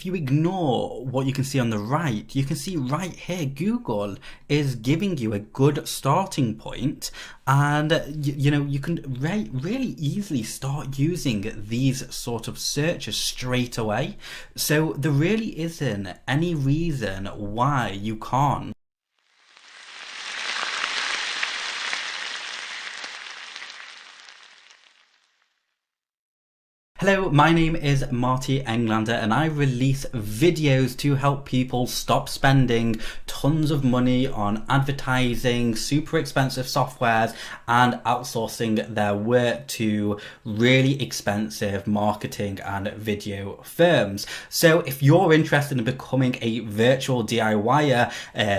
if you ignore what you can see on the right, you can see right here, Google is giving you a good starting point, and you can really easily start using these sort of searches straight away. So there really isn't any reason why you can't. Hello, my name is Marty Englander and I release videos to help people stop spending tons of money on advertising, super expensive softwares, and outsourcing their work to really expensive marketing and video firms. So if you're interested in becoming a virtual DIYer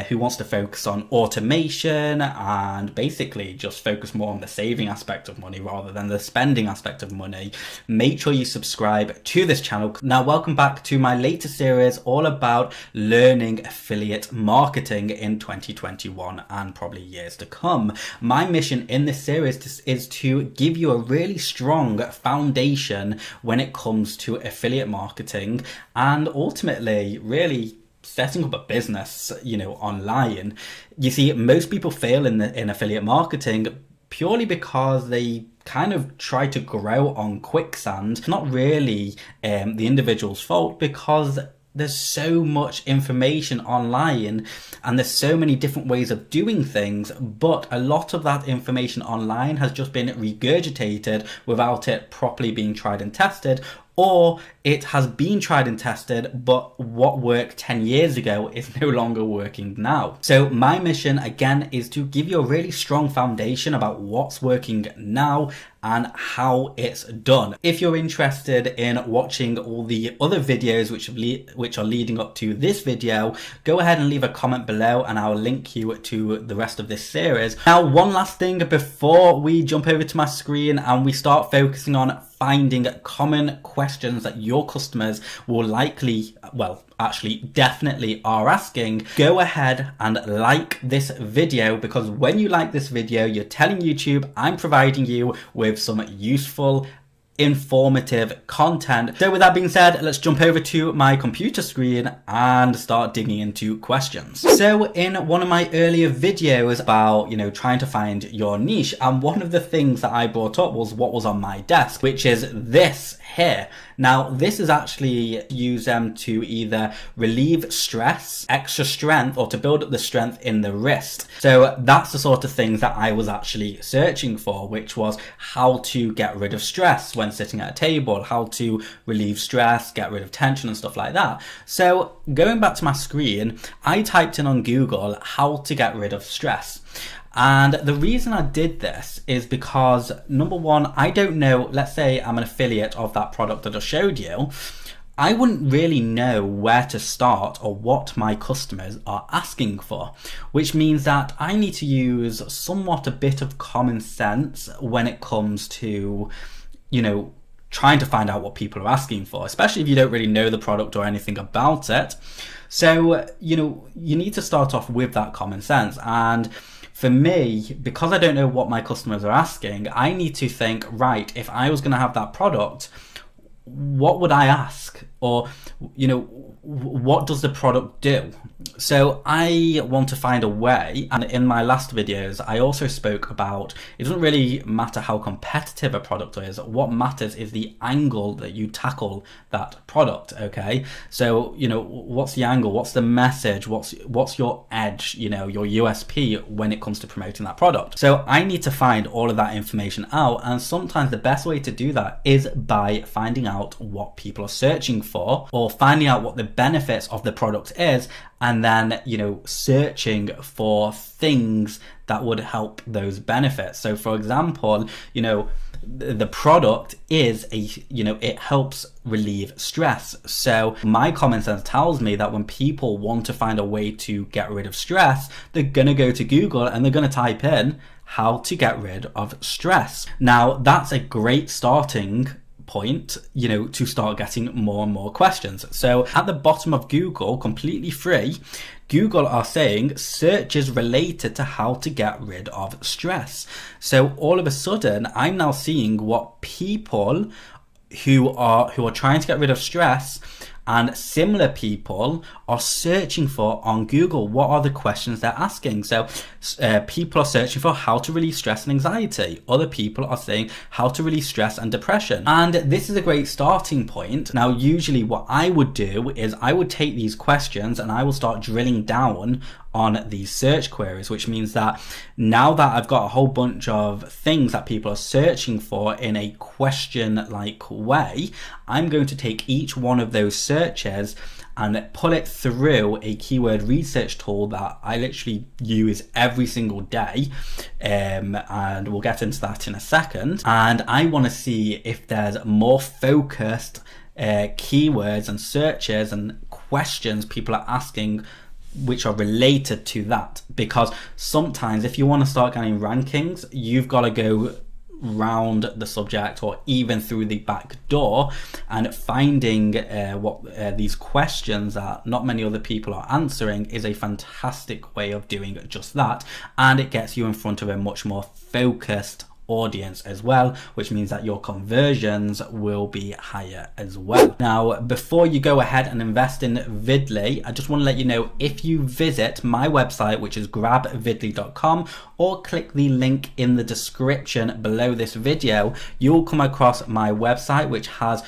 who wants to focus on automation and basically just focus more on the saving aspect of money rather than the spending aspect of money, make sure you subscribe to this channel. Now, welcome back to my latest series all about learning affiliate marketing in 2021 and probably years to come. My mission in this series is to give you a really strong foundation when it comes to affiliate marketing and ultimately really setting up a business, online. You see, most people fail in affiliate marketing purely because they kind of try to grow on quicksand. It's not really the individual's fault because there's so much information online and there's so many different ways of doing things, but a lot of that information online has just been regurgitated without it properly being tried and tested, or it has been tried and tested, but what worked 10 years ago is no longer working now. So my mission, again, is to give you a really strong foundation about what's working now and how it's done. If you're interested in watching all the other videos which are leading up to this video, go ahead and leave a comment below and I'll link you to the rest of this series. Now, one last thing before we jump over to my screen and we start focusing on finding common questions that your customers will definitely are asking, go ahead and like this video, because when you like this video, you're telling YouTube I'm providing you with some useful, informative content. So with that being said, let's jump over to my computer screen and start digging into questions. So in one of my earlier videos about, trying to find your niche, and one of the things that I brought up was what was on my desk, which is this here. Now, this is actually used to either relieve stress, extra strength, or to build up the strength in the wrist. So that's the sort of things that I was actually searching for, which was how to get rid of stress when sitting at a table, how to relieve stress, get rid of tension and stuff like that. So going back to my screen, I typed in on Google how to get rid of stress. And the reason I did this is because, number one, I don't know, let's say I'm an affiliate of that product that I showed you, I wouldn't really know where to start or what my customers are asking for, which means that I need to use somewhat a bit of common sense when it comes to, trying to find out what people are asking for, especially if you don't really know the product or anything about it. So, you need to start off with that common sense. And for me, because I don't know what my customers are asking, I need to think, right, if I was going to have that product, what would I ask? Or, what does the product do? So I want to find a way, and in my last videos, I also spoke about, it doesn't really matter how competitive a product is, what matters is the angle that you tackle that product, okay? So, what's the angle, what's the message, what's your edge, your USP when it comes to promoting that product? So I need to find all of that information out, and sometimes the best way to do that is by finding out what people are searching for, or finding out what the benefits of the product is, and then searching for things that would help those benefits. So for example, the product is it helps relieve stress. So my common sense tells me that when people want to find a way to get rid of stress, they're gonna go to Google and they're gonna type in how to get rid of stress. Now, that's a great starting point, to start getting more and more questions. So at the bottom of Google, completely free, Google are saying searches related to how to get rid of stress. So all of a sudden, I'm now seeing what people who are trying to get rid of stress and similar people are searching for on Google. What are the questions they're asking? So people are searching for how to release stress and anxiety. Other people are saying how to release stress and depression. And this is a great starting point. Now, usually what I would do is I would take these questions and I will start drilling down on these search queries, which means that now that I've got a whole bunch of things that people are searching for in a question-like way, I'm going to take each one of those searches and pull it through a keyword research tool that I literally use every single day, and we'll get into that in a second. And I want to see if there's more focused keywords and searches and questions people are asking which are related to that, because sometimes if you want to start getting rankings, you've got to go round the subject or even through the back door, and finding these questions that not many other people are answering is a fantastic way of doing just that, and it gets you in front of a much more focused audience as well, which means that your conversions will be higher as well. Now, before you go ahead and invest in Vidley, I just want to let you know, if you visit my website, which is grabvidley.com, or click the link in the description below this video, you'll come across my website, which has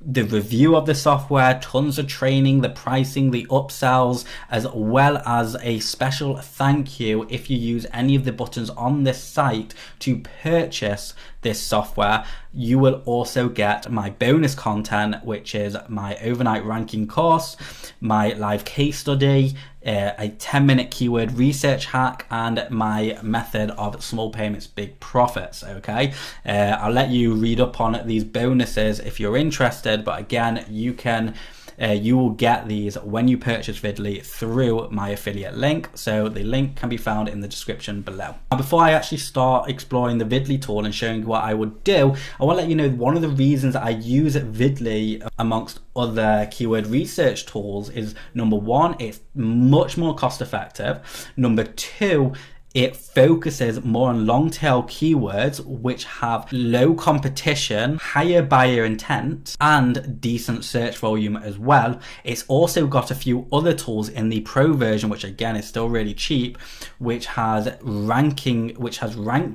the review of the software, tons of training, the pricing, the upsells, as well as a special thank you if you use any of the buttons on this site to purchase this software. You will also get my bonus content, which is my overnight ranking course, my live case study, a 10-minute keyword research hack, and my method of small payments, big profits. Okay, I'll let you read up on these bonuses if you're interested, but again, you will get these when you purchase Vidley through my affiliate link. So the link can be found in the description below. Now, before I actually start exploring the Vidley tool and showing you what I would do, I want to let you know one of the reasons I use Vidley amongst other keyword research tools is, number one, it's much more cost effective. Number two, it focuses more on long tail keywords which have low competition, higher buyer intent, and decent search volume as well. It's also got a few other tools in the pro version, which again is still really cheap, which has rank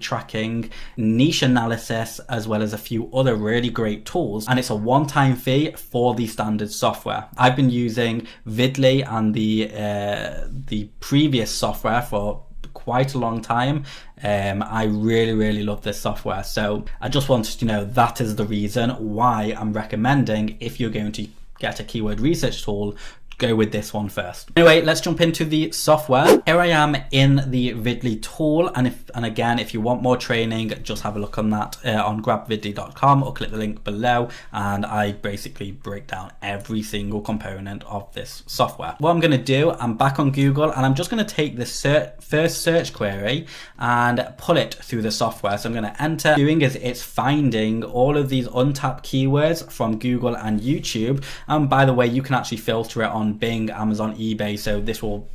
tracking, niche analysis, as well as a few other really great tools. And it's a one-time fee for the standard software. I've been using Vidley and the previous software for quite a long time. I really love this software, so I just wanted to know that is the reason why I'm recommending, if you're going to get a keyword research tool, go with this one first. Anyway, let's jump into the software. Here I am in the Vidley tool, and again, if you want more training, just have a look on that on grabvidley.com or click the link below, and I basically break down every single component of this software. What I'm going to do, I'm back on Google, and I'm just going to take this first search query and pull it through the software. So I'm going to enter. Doing is it's finding all of these untapped keywords from Google and YouTube, and by the way, you can actually filter it on Bing, Amazon, eBay, so this will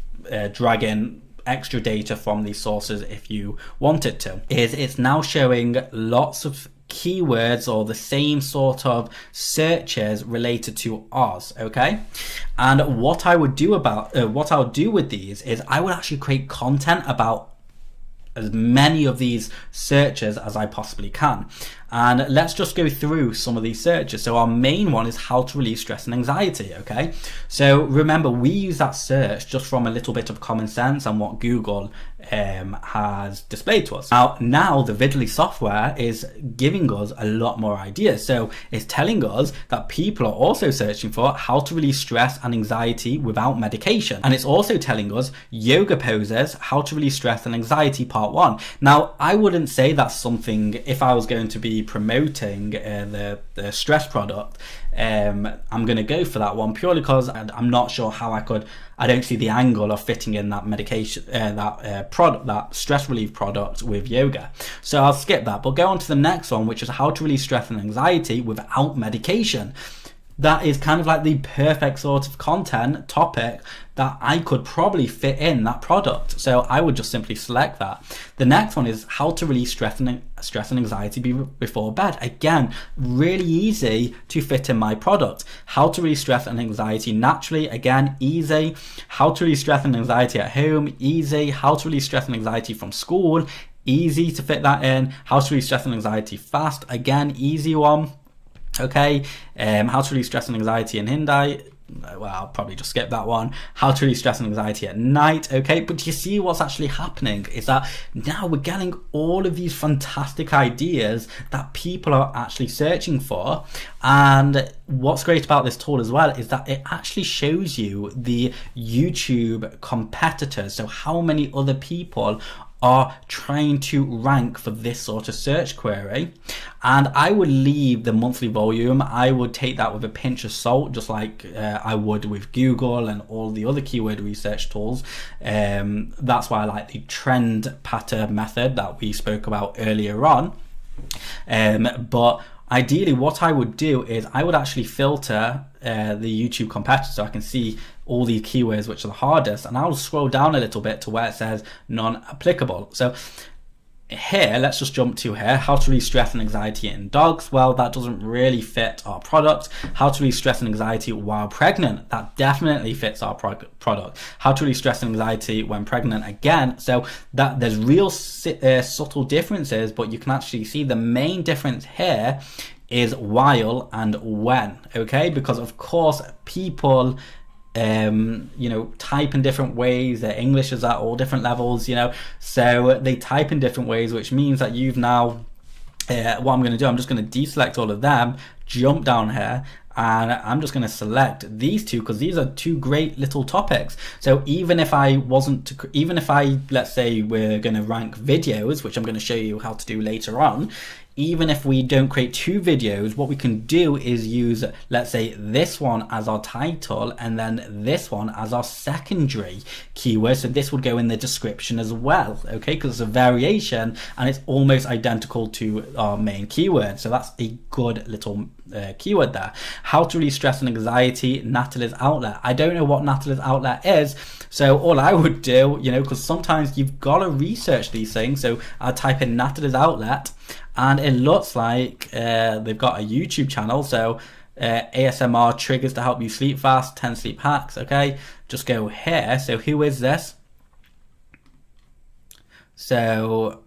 drag in extra data from these sources if you want it to. It's now showing lots of keywords or the same sort of searches related to ours. Okay, and what I would do with these is I would actually create content about as many of these searches as I possibly can. And let's just go through some of these searches. So our main one is how to release stress and anxiety. Okay, so remember, we use that search just from a little bit of common sense and what Google has displayed to us. Now the Vidley software is giving us a lot more ideas. So it's telling us that people are also searching for how to release stress and anxiety without medication, and it's also telling us yoga poses, how to release stress and anxiety part 1. Now, I wouldn't say that's something, if I was going to be promoting the stress product, I'm going to go for that one purely because I'm not sure how I don't see the angle of fitting in that medication, that stress relief product with yoga. So I'll skip that, but go on to the next one, which is how to release stress and anxiety without medication. that is kind of like the perfect sort of content topic that I could probably fit in that product. So I would just simply select that. The next one is how to release stress and anxiety before bed. Again, really easy to fit in my product. How to release stress and anxiety naturally. Again, easy. How to release stress and anxiety at home. Easy. How to release stress and anxiety from school. Easy to fit that in. How to release stress and anxiety fast. Again, easy one. Okay. How to release stress and anxiety in Hindi. Well, I'll probably just skip that one. How to release stress and anxiety at night. Okay, but do you see what's actually happening is that now we're getting all of these fantastic ideas that people are actually searching for. And what's great about this tool as well is that it actually shows you the YouTube competitors. So how many other people are trying to rank for this sort of search query. And I would leave the monthly volume. I would take that with a pinch of salt, just like I would with Google and all the other keyword research tools. That's why I like the trend pattern method that we spoke about earlier on. But ideally what I would do is I would actually filter the YouTube competitors so I can see all the keywords which are the hardest, and I'll scroll down a little bit to where it says non-applicable. So here, let's just jump to here, how to release stress and anxiety in dogs. Well, that doesn't really fit our product. How to release stress and anxiety while pregnant, that definitely fits our product. How to release stress and anxiety when pregnant, again. So that there's real subtle differences, but you can actually see the main difference here is while and when. Okay, because of course people type in different ways. Their English is at all different levels, so they type in different ways, which means that you've now what I'm going to do, I'm just going to deselect all of them, jump down here, and I'm just going to select these two because these are two great little topics. So even if let's say we're going to rank videos, which I'm going to show you how to do later on, even if we don't create two videos, what we can do is use, let's say, this one as our title and then this one as our secondary keyword. So this would go in the description as well, okay? Because it's a variation and it's almost identical to our main keyword. So that's a good little keyword there. How to release stress and anxiety, Natalie's outlet. I don't know what Natalie's outlet is. So all I would do, because sometimes you've got to research these things. So I'll type in Natalie's outlet, and it looks like they've got a YouTube channel. So ASMR triggers to help you sleep fast, 10 sleep hacks. Okay, just go here. So who is this? So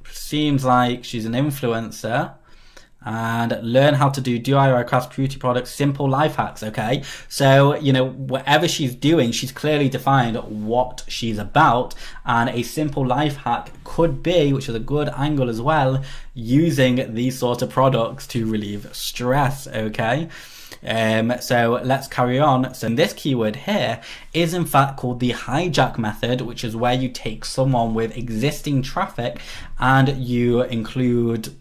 seems like she's an influencer. And learn how to do DIY crafts, beauty products, simple life hacks. Okay, so whatever she's doing, she's clearly defined what she's about, and a simple life hack could be, which is a good angle as well, using these sort of products to relieve stress. Okay, so let's carry on. So this keyword here is in fact called the hijack method, which is where you take someone with existing traffic and you include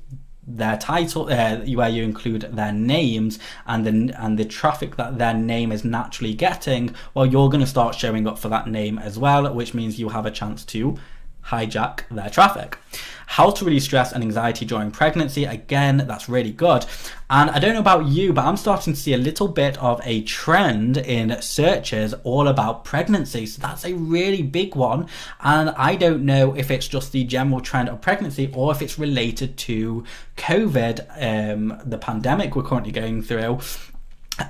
their title, where you include their names and the traffic that their name is naturally getting. Well, you're going to start showing up for that name as well, which means you have a chance to hijack their traffic. How to release stress and anxiety during pregnancy. Again, that's really good. And I don't know about you, but I'm starting to see a little bit of a trend in searches all about pregnancy. So that's a really big one. And I don't know if it's just the general trend of pregnancy or if it's related to COVID, the pandemic we're currently going through.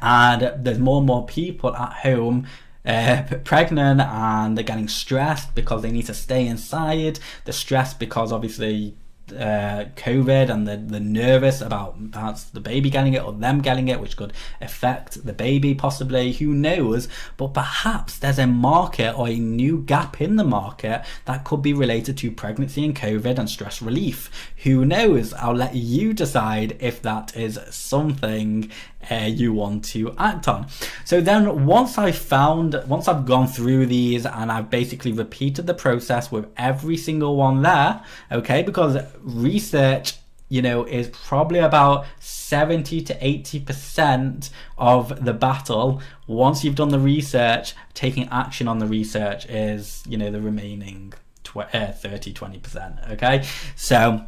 And there's more and more people at home pregnant, and they're getting stressed because they need to stay inside. They're stressed because obviously COVID, and they're nervous about perhaps the baby getting it or them getting it, which could affect the baby possibly, who knows. But perhaps there's a market or a new gap in the market that could be related to pregnancy and COVID and stress relief. Who knows? I'll let you decide if that is something you want to act on. So then once I've gone through these and I've basically repeated the process with every single one there, okay, because research is probably about 70 to 80% of the battle. Once you've done the research, taking action on the research is the remaining 30-20%. okay, so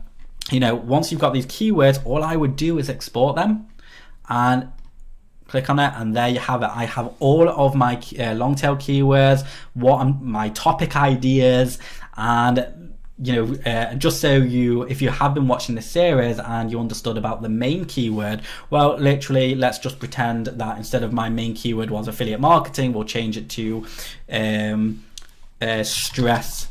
once you've got these keywords, all I would do is export them, and click on it, and there you have it. I have all of my long tail keywords, my topic ideas, and just so if you have been watching this series and you understood about the main keyword, well, literally, let's just pretend that instead of my main keyword was affiliate marketing, we'll change it to stress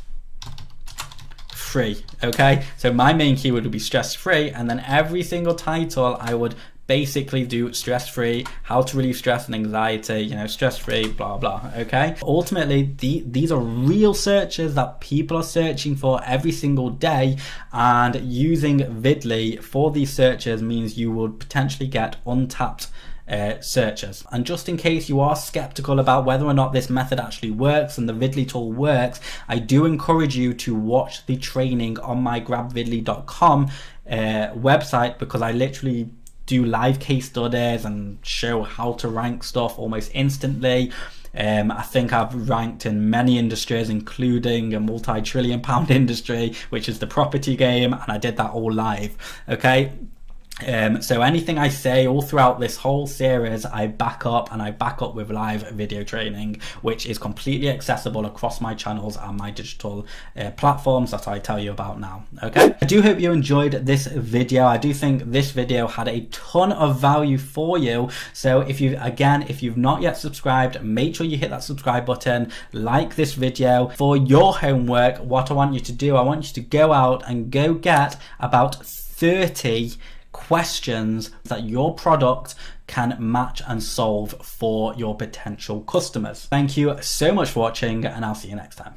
free. Okay, so my main keyword would be stress free, and then every single title I would basically do stress free, how to relieve stress and anxiety, stress free, blah blah. Okay, ultimately these are real searches that people are searching for every single day, and using Vidley for these searches means you would potentially get untapped searches. And just in case you are skeptical about whether or not this method actually works and the Vidley tool works, I do encourage you to watch the training on my grabvidley.com website, because I literally do live case studies and show how to rank stuff almost instantly. I think I've ranked in many industries, including a multi-trillion pound industry, which is the property game, and I did that all live. Okay, so anything I say all throughout this whole series, I back up, and I back up with live video training, which is completely accessible across my channels and my digital platforms that I tell you about now. Okay, I do hope you enjoyed this video. I do think this video had a ton of value for you. So if you've not yet subscribed, make sure you hit that subscribe button, like this video. For your homework, what I want you to do, I want you to go out and go get about 30 questions that your product can match and solve for your potential customers. Thank you so much for watching, and I'll see you next time.